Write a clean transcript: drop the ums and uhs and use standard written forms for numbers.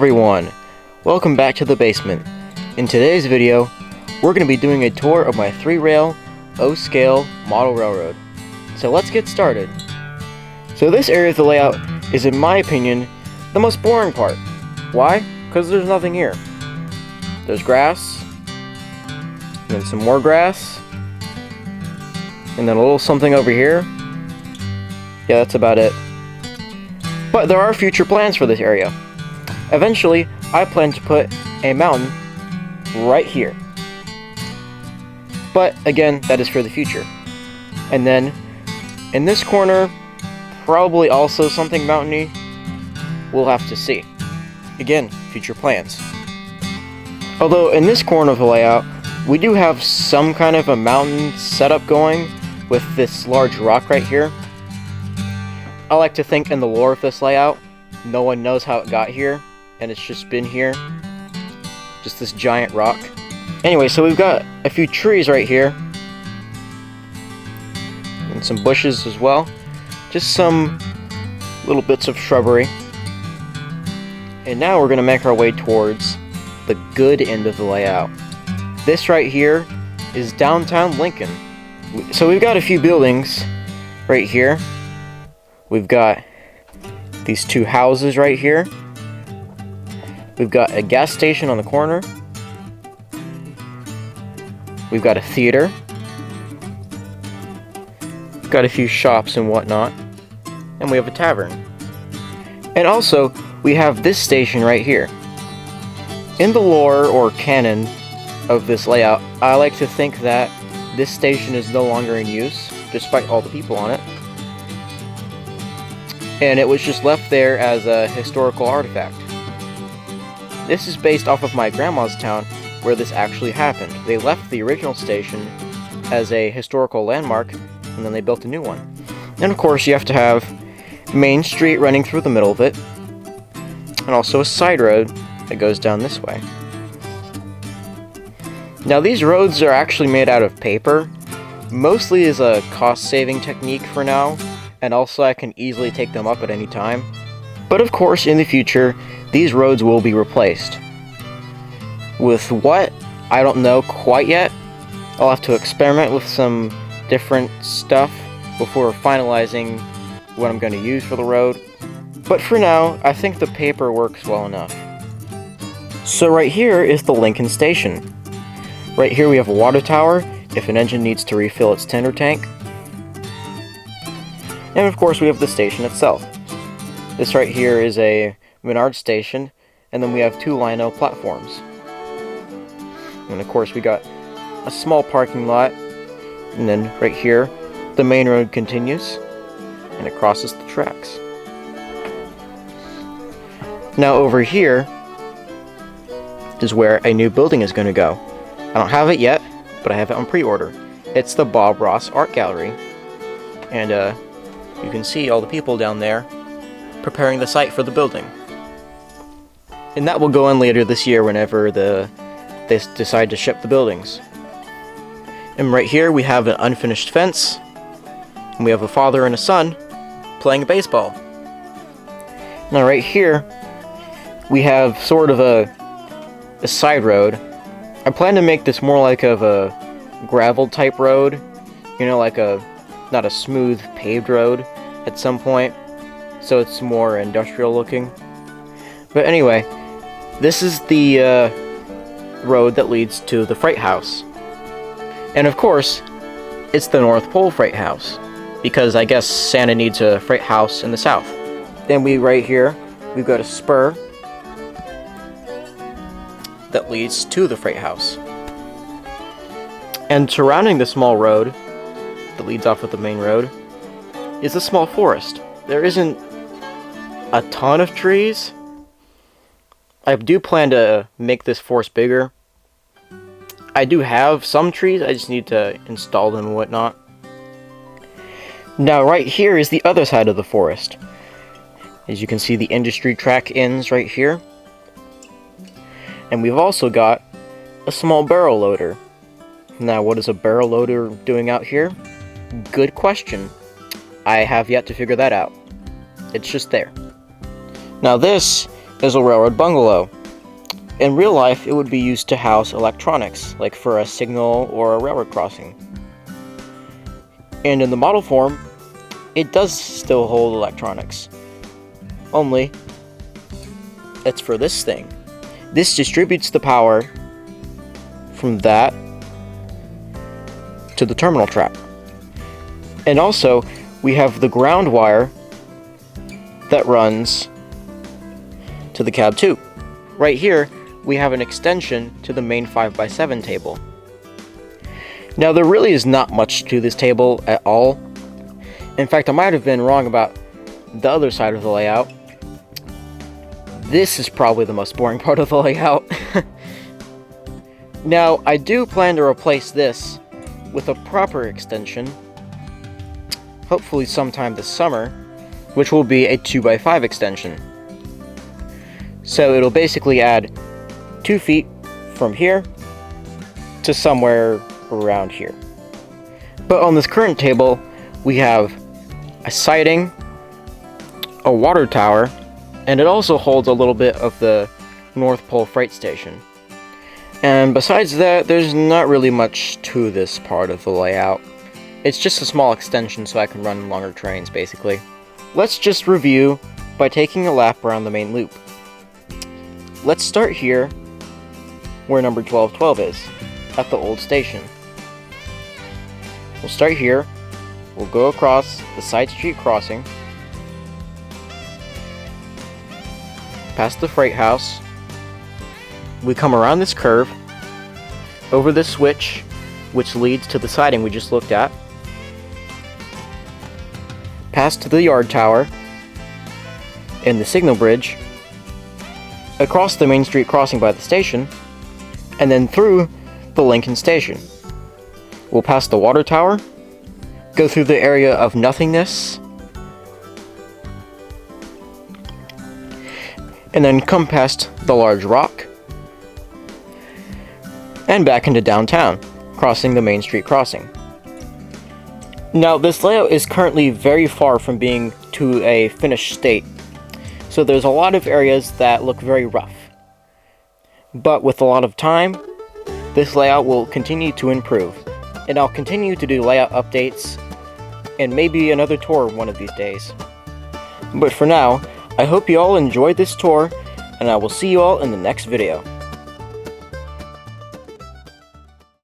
everyone, welcome back to the basement. In today's video, we're going to be doing a tour of my 3-rail O-scale model railroad. So let's get started. So this area of the layout is, in my opinion, the most boring part. Why? Because there's nothing here. There's grass, and then some more grass, and then a little something over here. Yeah, that's about it. But there are future plans for this area. Eventually, I plan to put a mountain right here. But again, that is for the future. And then, in this corner, probably also something mountainy. We'll have to see. Again, future plans. Although in this corner of the layout, we do have some kind of a mountain setup going with this large rock right here. I like to think in the lore of this layout, no one knows how it got here, and it's just been here. Just this giant rock. Anyway, so we've got a few trees right here. And some bushes as well. Just some little bits of shrubbery. And now we're going to make our way towards the good end of the layout. This right here is downtown Lincoln. So we've got a few buildings right here. We've got these two houses right here. We've got a gas station on the corner. We've got a theater. We've got a few shops and whatnot. And we have a tavern. And also, we have this station right here. In the lore or canon of this layout, I like to think that this station is no longer in use, despite all the people on it. And it was just left there as a historical artifact. This is based off of my grandma's town, where this actually happened. They left the original station as a historical landmark, and then they built a new one. And of course, you have to have Main Street running through the middle of it, and also a side road that goes down this way. Now these roads are actually made out of paper, mostly as a cost-saving technique for now, and also I can easily take them up at any time. But of course, in the future, these roads will be replaced. With what? I don't know quite yet. I'll have to experiment with some different stuff before finalizing what I'm going to use for the road. But for now, I think the paper works well enough. So right here is the Lincoln Station. Right here we have a water tower if an engine needs to refill its tender tank. And of course we have the station itself. This right here is a Menard station, and then we have 2 Lino platforms. And of course we got a small parking lot, and then right here the main road continues, and it crosses the tracks. Now over here is where a new building is going to go. I don't have it yet, but I have it on pre-order. It's the Bob Ross Art Gallery, and you can see all the people down there preparing the site for the building. And that will go in later this year whenever they decide to ship the buildings. And right here we have an unfinished fence, and we have a father and a son playing baseball. Now right here we have sort of a side road. I plan to make this more like of a gravel type road, you know, like not a smooth paved road at some point, so it's more industrial looking. But anyway, this is the road that leads to the freight house. And of course, it's the North Pole Freight House, because I guess Santa needs a freight house in the south. Then right here, we've got a spur that leads to the freight house. And surrounding the small road that leads off of the main road is a small forest. There isn't a ton of trees. I do plan to make this forest bigger. I do have some trees, I just need to install them and whatnot. Now right here is the other side of the forest. As you can see, the industry track ends right here. And we've also got a small barrel loader. Now, what is a barrel loader doing out here? Good question. I have yet to figure that out. It's just there. Now this is a railroad bungalow. In real life, it would be used to house electronics, like for a signal or a railroad crossing. And in the model form, it does still hold electronics. Only, it's for this thing. This distributes the power from that to the terminal track. And also, we have the ground wire that runs to the cab too. Right here, we have an extension to the main 5x7 table. Now, there really is not much to this table at all. In fact, I might have been wrong about the other side of the layout. This is probably the most boring part of the layout. Now, I do plan to replace this with a proper extension, hopefully sometime this summer, which will be a 2x5 extension. So it'll basically add 2 feet from here to somewhere around here. But on this current table, we have a siding, a water tower, and it also holds a little bit of the North Pole Freight Station. And besides that, there's not really much to this part of the layout. It's just a small extension so I can run longer trains, basically. Let's just review by taking a lap around the main loop. Let's start here, where number 1212 is, at the old station. We'll start here, we'll go across the side street crossing, past the freight house, we come around this curve, over this switch, which leads to the siding we just looked at, past the yard tower, and the signal bridge, across the main street crossing by the station, and then through the Lincoln Station. We'll pass the water tower, go through the area of nothingness, and then come past the large rock, and back into downtown, crossing the main street crossing. Now, this layout is currently very far from being to a finished state, so there's a lot of areas that look very rough. But with a lot of time, this layout will continue to improve, and I'll continue to do layout updates, and maybe another tour one of these days. But for now, I hope you all enjoyed this tour, and I will see you all in the next video.